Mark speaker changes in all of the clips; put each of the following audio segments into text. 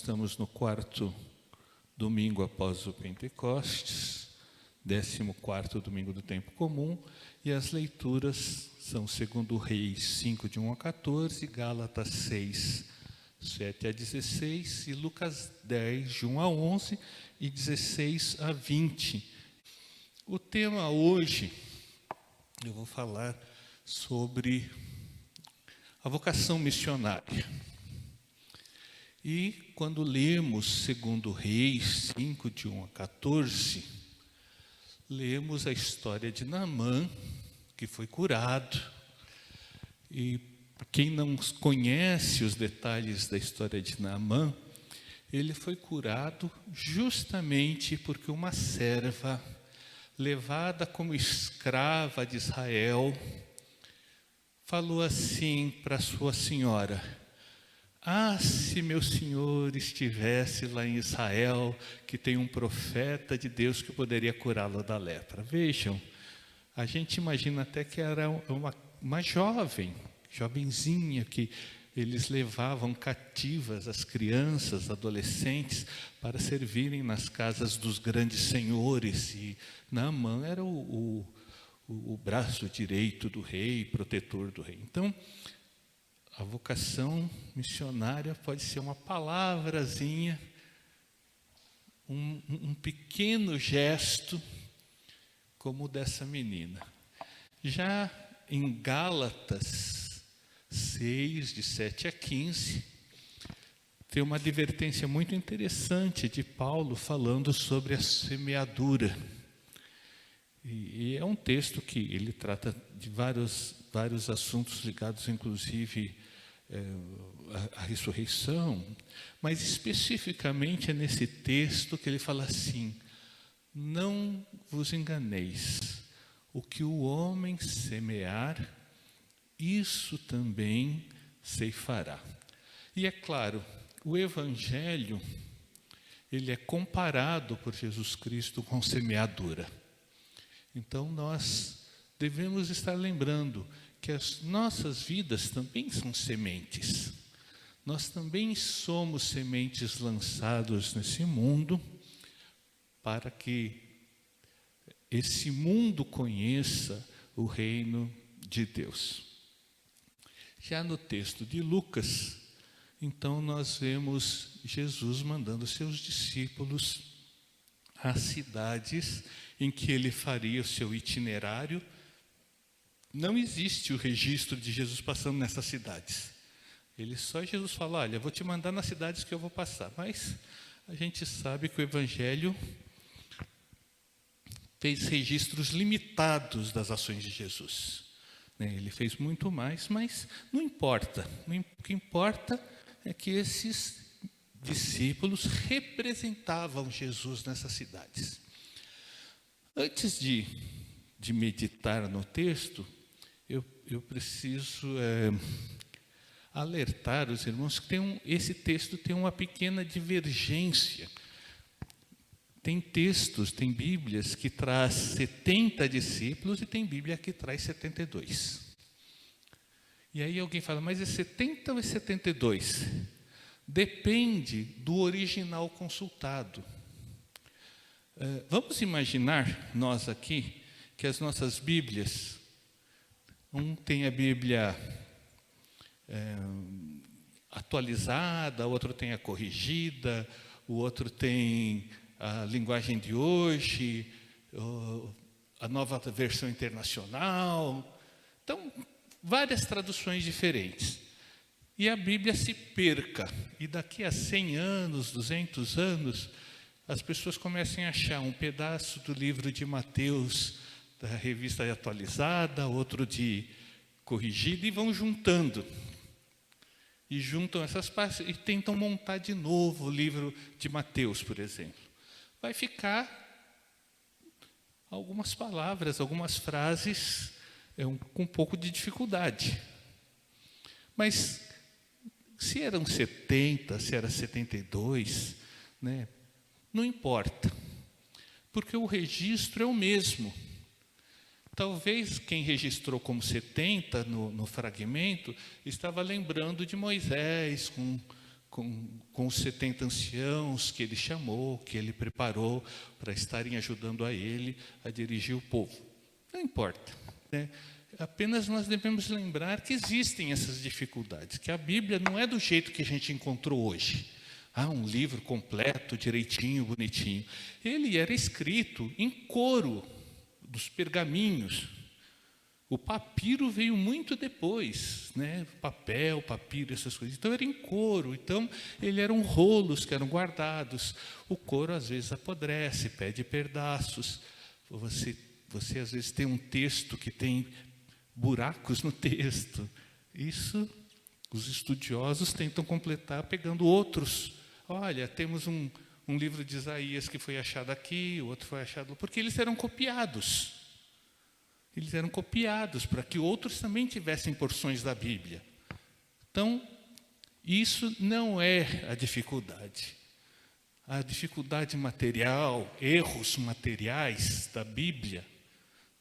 Speaker 1: Estamos no quarto domingo após o Pentecostes, 14º domingo do tempo comum, e as leituras são 2 Reis 5, de 1 a 14, Gálatas 6, 7 a 16, e Lucas 10, de 1 a 11, e 16 a 20. O tema hoje, eu vou falar sobre a vocação missionária. E quando lemos 2 Reis 5, de 1 a 14, lemos a história de Naamã, que foi curado. E quem não conhece os detalhes da história de Naamã, ele foi curado justamente porque uma serva, levada como escrava de Israel, falou assim para sua senhora: "Ah, se meu senhor estivesse lá em Israel, que tem um profeta de Deus que poderia curá-lo da lepra." Vejam, a gente imagina até que era uma jovenzinha, que eles levavam cativas as crianças, adolescentes, para servirem nas casas dos grandes senhores. E Naamã era o braço direito do rei, protetor do rei. Então, a vocação missionária pode ser uma palavrazinha, um pequeno gesto, como o dessa menina. Já em Gálatas 6, de 7 a 15, tem uma advertência muito interessante de Paulo falando sobre a semeadura. E é um texto que ele trata de vários assuntos ligados, inclusive, à ressurreição, mas especificamente é nesse texto que ele fala assim: "Não vos enganeis, o que o homem semear, isso também ceifará." E é claro, o Evangelho, ele é comparado por Jesus Cristo com semeadura. Então, nós devemos estar lembrando que as nossas vidas também são sementes. Nós também somos sementes lançados nesse mundo para que esse mundo conheça o reino de Deus. Já no texto de Lucas, então, nós vemos Jesus mandando seus discípulos às cidades em que ele faria o seu itinerário. Não existe o registro de Jesus passando nessas cidades. Jesus fala: "Olha, eu vou te mandar nas cidades que eu vou passar." Mas a gente sabe que o Evangelho fez registros limitados das ações de Jesus. Ele fez muito mais, mas não importa. O que importa é que esses discípulos representavam Jesus nessas cidades. Antes de meditar no texto, eu preciso alertar os irmãos que esse texto tem uma pequena divergência. Tem textos, tem Bíblias que traz 70 discípulos e tem Bíblia que traz 72. E aí alguém fala: "Mas é 70 ou é 72? Depende do original consultado." Vamos imaginar, nós aqui, que as nossas Bíblias, um tem a Bíblia atualizada, o outro tem a corrigida, o outro tem a linguagem de hoje, a nova versão internacional. Então, várias traduções diferentes. E a Bíblia se perca. E daqui a 100 anos, 200 anos, as pessoas começam a achar um pedaço do livro de Mateus, da revista atualizada, outro de corrigida, e vão juntando. E juntam essas partes e tentam montar de novo o livro de Mateus, por exemplo. Vai ficar algumas palavras, algumas frases com um pouco de dificuldade. Mas se eram 70, se era 72, não importa, porque o registro é o mesmo. Talvez quem registrou como 70 no fragmento estava lembrando de Moisés com os 70 anciãos que ele chamou, que ele preparou para estarem ajudando a ele a dirigir o povo. Não importa, né? Apenas nós devemos lembrar que existem essas dificuldades, que a Bíblia não é do jeito que a gente encontrou hoje. Um livro completo, direitinho, bonitinho. Ele era escrito em couro dos pergaminhos. O papiro veio muito depois, né? Papel, papiro, essas coisas. Então era em couro. Então ele eram rolos que eram guardados. O couro às vezes apodrece, pede pedaços. Você às vezes tem um texto que tem buracos no texto. Isso os estudiosos tentam completar pegando outros. Olha, temos um livro de Isaías que foi achado aqui, o outro foi achado... Porque eles eram copiados. Eles eram copiados para que outros também tivessem porções da Bíblia. Então, isso não é a dificuldade. A dificuldade material, erros materiais da Bíblia,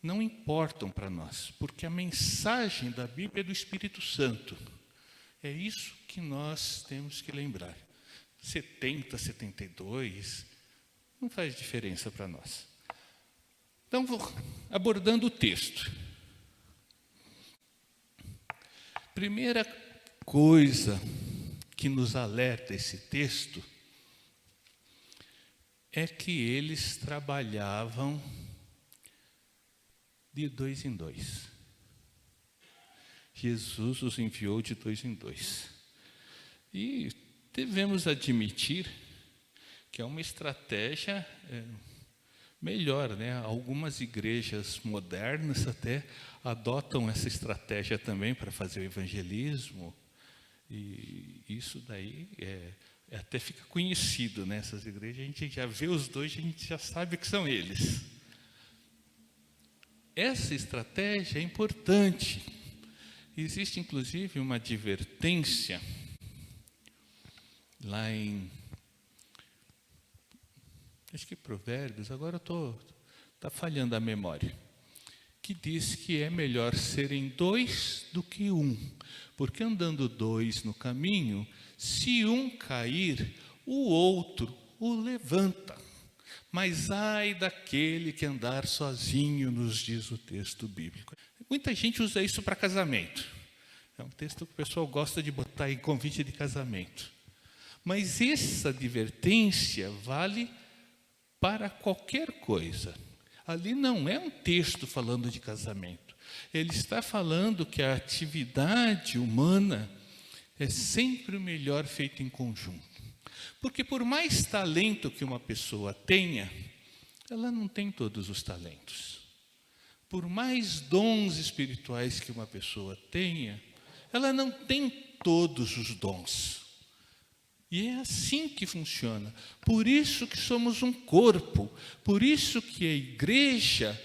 Speaker 1: não importam para nós, porque a mensagem da Bíblia é do Espírito Santo. É isso que nós temos que lembrar. 70, 72, não faz diferença para nós. Então, vou abordando o texto. Primeira coisa que nos alerta esse texto é que eles trabalhavam de 2 em 2. Jesus os enviou de 2 em 2. E devemos admitir que é uma estratégia melhor, né? Algumas igrejas modernas até adotam essa estratégia também para fazer o evangelismo. E isso daí até fica conhecido, né? Essas igrejas, a gente já vê os dois, a gente já sabe que são eles. Essa estratégia é importante. Existe, inclusive, uma advertência lá em... acho que Provérbios, agora está falhando a memória, que diz que é melhor serem 2 do que 1, porque andando 2 no caminho, se um cair, o outro o levanta. Mas ai daquele que andar sozinho, nos diz o texto bíblico. Muita gente usa isso para casamento. É um texto que o pessoal gosta de botar em convite de casamento. Mas essa advertência vale para qualquer coisa. Ali não é um texto falando de casamento. Ele está falando que a atividade humana é sempre o melhor feito em conjunto. Porque por mais talento que uma pessoa tenha, ela não tem todos os talentos. Por mais dons espirituais que uma pessoa tenha, ela não tem todos os dons. E é assim que funciona. Por isso que somos um corpo. Por isso que a igreja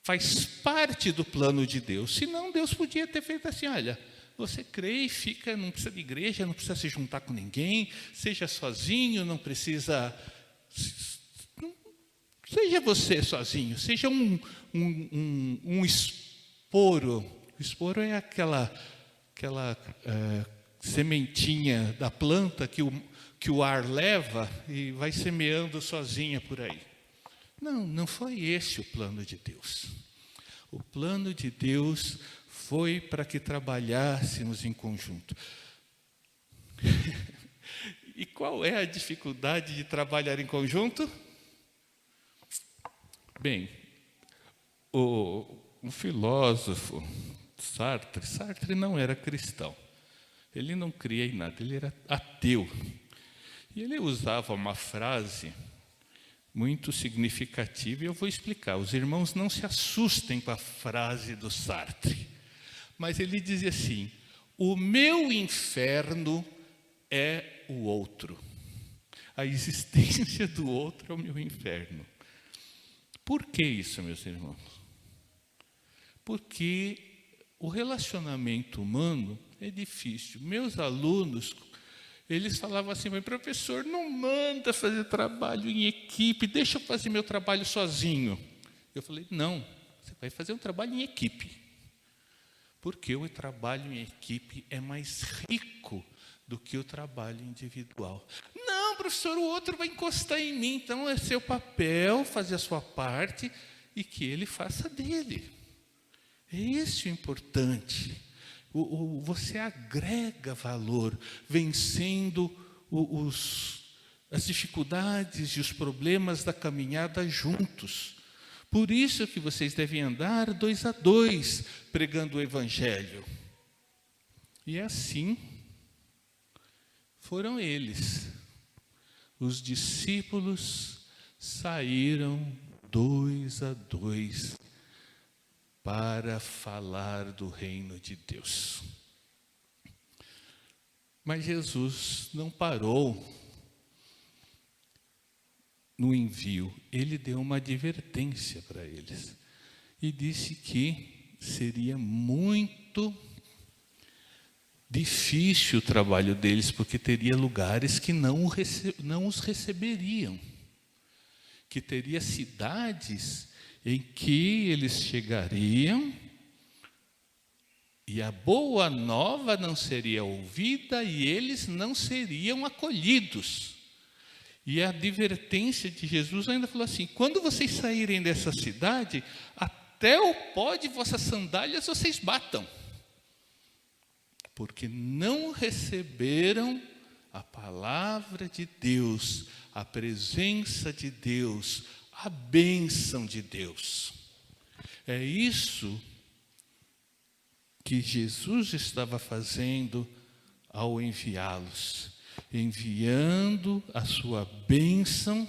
Speaker 1: faz parte do plano de Deus. Senão Deus podia ter feito assim, olha, você crê e fica, não precisa de igreja, não precisa se juntar com ninguém, seja sozinho, não precisa... seja você sozinho, seja um esporo. O esporo é aquela sementinha da planta que o ar leva e vai semeando sozinha por aí. Não foi esse o plano de Deus. O plano de Deus foi para que trabalhássemos em conjunto. E qual é a dificuldade de trabalhar em conjunto? Bem, um filósofo, Sartre não era cristão. Ele não cria em nada, ele era ateu. E ele usava uma frase muito significativa, e eu vou explicar. Os irmãos não se assustem com a frase do Sartre. Mas ele dizia assim, o meu inferno é o outro. A existência do outro é o meu inferno. Por que isso, meus irmãos? Porque o relacionamento humano é difícil. Meus alunos, eles falavam assim, mas professor, não manda fazer trabalho em equipe, deixa eu fazer meu trabalho sozinho. Eu falei, não, você vai fazer um trabalho em equipe. Porque o trabalho em equipe é mais rico do que o trabalho individual. Não, professor, o outro vai encostar em mim, então é seu papel fazer a sua parte e que ele faça dele. É esse o importante. Você agrega valor, vencendo as dificuldades e os problemas da caminhada juntos. Por isso que vocês devem andar 2 a 2, pregando o Evangelho. E assim foram eles. Os discípulos saíram 2 a 2 para falar do reino de Deus. Mas Jesus não parou no envio. Ele deu uma advertência para eles e disse que seria muito difícil o trabalho deles, porque teria lugares que não os receberiam, que teria cidades em que eles chegariam e a boa nova não seria ouvida e eles não seriam acolhidos. E a advertência de Jesus ainda falou assim: quando vocês saírem dessa cidade, até o pó de vossas sandálias vocês batam, porque não receberam a palavra de Deus, a presença de Deus, a bênção de Deus. É isso que Jesus estava fazendo ao enviá-los, enviando a sua bênção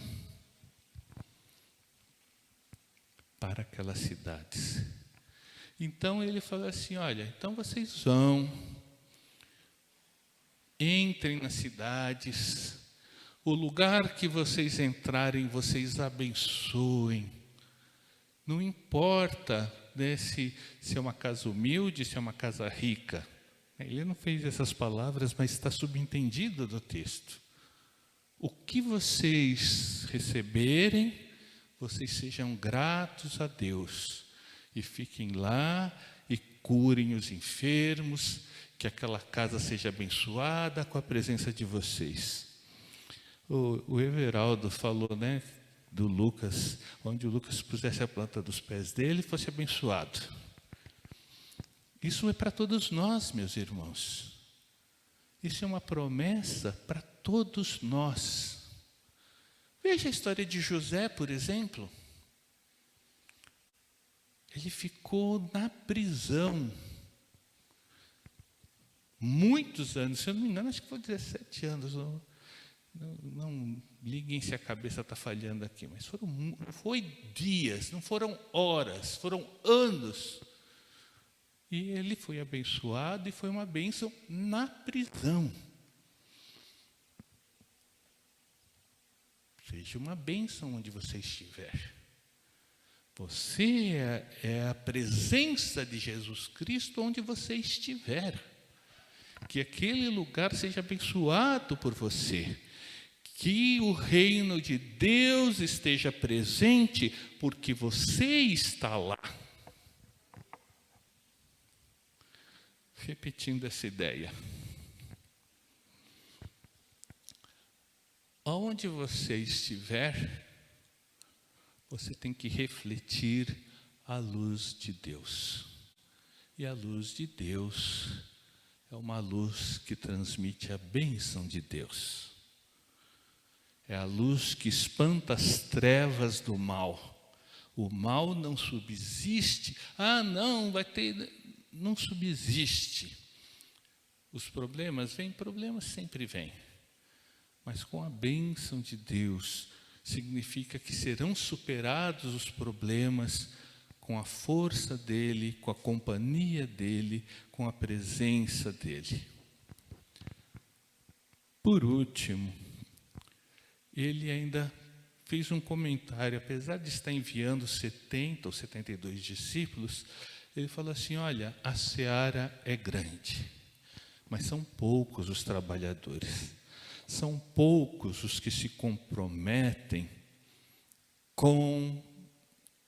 Speaker 1: para aquelas cidades. Então ele falou assim: olha, então vocês vão, entrem nas cidades, o lugar que vocês entrarem, vocês abençoem. Não importa, né, se é uma casa humilde, se é uma casa rica. Ele não fez essas palavras, mas está subentendido do texto. O que vocês receberem, vocês sejam gratos a Deus. E fiquem lá e curem os enfermos, que aquela casa seja abençoada com a presença de vocês. O Everaldo falou, né, do Lucas, onde o Lucas pusesse a planta dos pés dele, fosse abençoado. Isso é para todos nós, meus irmãos. Isso é uma promessa para todos nós. Veja a história de José, por exemplo. Ele ficou na prisão muitos anos, se eu não me engano, acho que foi 17 anos. Não liguem se a cabeça está falhando aqui, mas foi dias, não foram horas, foram anos. E ele foi abençoado e foi uma bênção na prisão. Seja uma bênção onde você estiver. Você é a presença de Jesus Cristo onde você estiver. Que aquele lugar seja abençoado por você. Que o reino de Deus esteja presente porque você está lá. Repetindo essa ideia. Aonde você estiver, você tem que refletir a luz de Deus. E a luz de Deus é uma luz que transmite a bênção de Deus. É a luz que espanta as trevas do mal. O mal não subsiste. Não, vai ter... Não subsiste. Os problemas vêm, problemas sempre vêm. Mas com a bênção de Deus, significa que serão superados os problemas com a força dEle, com a companhia dEle, com a presença dEle. Por último, ele ainda fez um comentário, apesar de estar enviando 70 ou 72 discípulos, ele falou assim: olha, a seara é grande, mas são poucos os trabalhadores, são poucos os que se comprometem com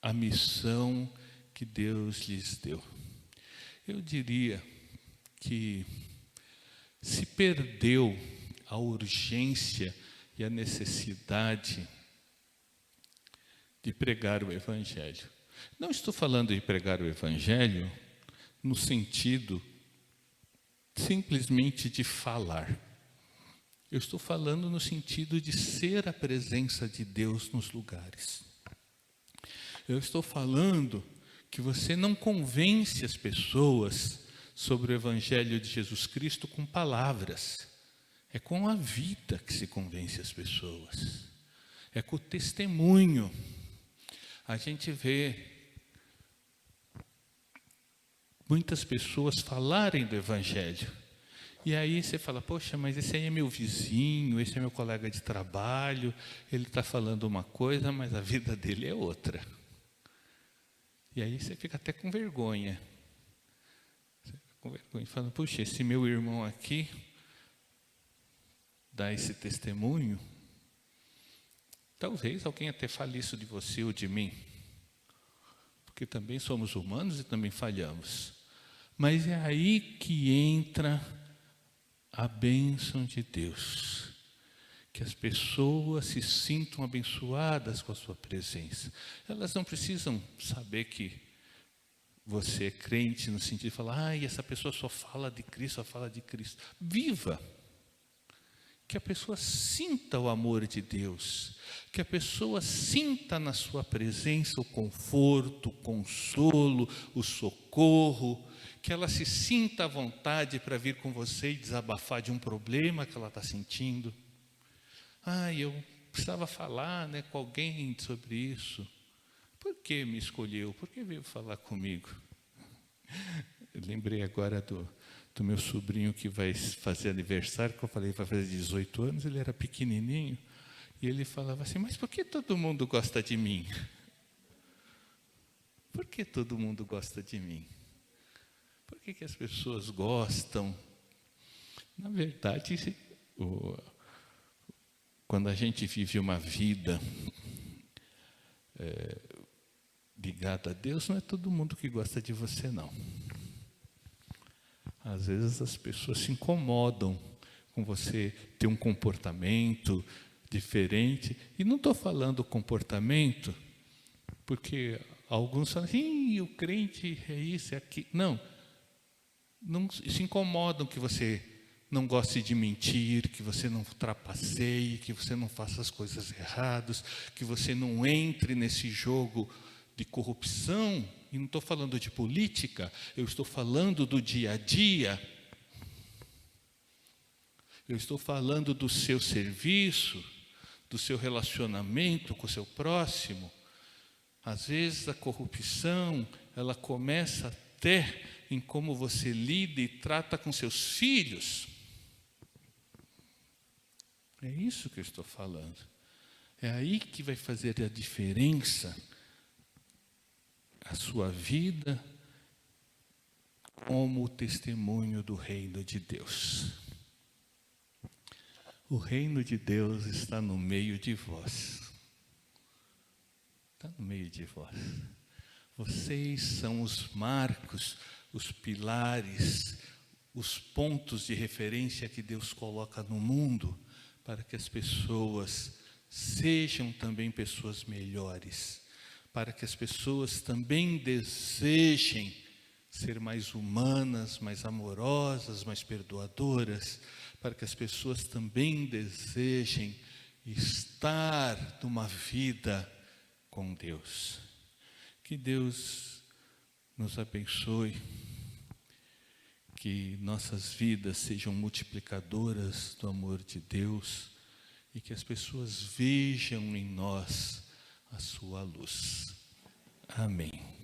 Speaker 1: a missão que Deus lhes deu. Eu diria que se perdeu a urgência e a necessidade de pregar o Evangelho. Não estou falando de pregar o Evangelho no sentido simplesmente de falar. Eu estou falando no sentido de ser a presença de Deus nos lugares. Eu estou falando que você não convence as pessoas sobre o Evangelho de Jesus Cristo com palavras. É com a vida que se convence as pessoas. É com o testemunho. A gente vê muitas pessoas falarem do Evangelho. E aí você fala, poxa, mas esse aí é meu vizinho, esse é meu colega de trabalho, ele está falando uma coisa, mas a vida dele é outra. E aí você fica até com vergonha. Você fica com vergonha, falando, puxa, esse meu irmão aqui dá esse testemunho, talvez alguém até fale isso de você ou de mim, porque também somos humanos e também falhamos. Mas é aí que entra a bênção de Deus, que as pessoas se sintam abençoadas com a sua presença. Elas não precisam saber que você é crente no sentido de falar, essa pessoa só fala de Cristo, só fala de Cristo. Viva! Que a pessoa sinta o amor de Deus, que a pessoa sinta na sua presença o conforto, o consolo, o socorro, que ela se sinta à vontade para vir com você e desabafar de um problema que ela está sentindo. Eu precisava falar com alguém sobre isso. Por que me escolheu? Por que veio falar comigo? Eu lembrei agora do meu sobrinho que vai fazer aniversário, que eu falei vai fazer 18 anos, ele era pequenininho, e ele falava assim, mas por que todo mundo gosta de mim? Por que todo mundo gosta de mim? Por que as pessoas gostam? Na verdade, quando a gente vive uma vida ligada a Deus, não é todo mundo que gosta de você, não. Às vezes as pessoas se incomodam com você ter um comportamento diferente. E não estou falando comportamento, porque alguns falam assim, o crente é isso, é aquilo. Não se incomodam que você não goste de mentir, que você não trapaceie, que você não faça as coisas erradas, que você não entre nesse jogo de corrupção. E não estou falando de política, eu estou falando do dia a dia. Eu estou falando do seu serviço, do seu relacionamento com o seu próximo. Às vezes a corrupção, ela começa até em como você lida e trata com seus filhos. É isso que eu estou falando. É aí que vai fazer a diferença a sua vida como o testemunho do reino de Deus. O reino de Deus está no meio de vós. Está no meio de vós. Vocês são os marcos, os pilares, os pontos de referência que Deus coloca no mundo para que as pessoas sejam também pessoas melhores, para que as pessoas também desejem ser mais humanas, mais amorosas, mais perdoadoras, para que as pessoas também desejem estar numa vida com Deus. Que Deus nos abençoe, que nossas vidas sejam multiplicadoras do amor de Deus e que as pessoas vejam em nós a sua luz. Amém.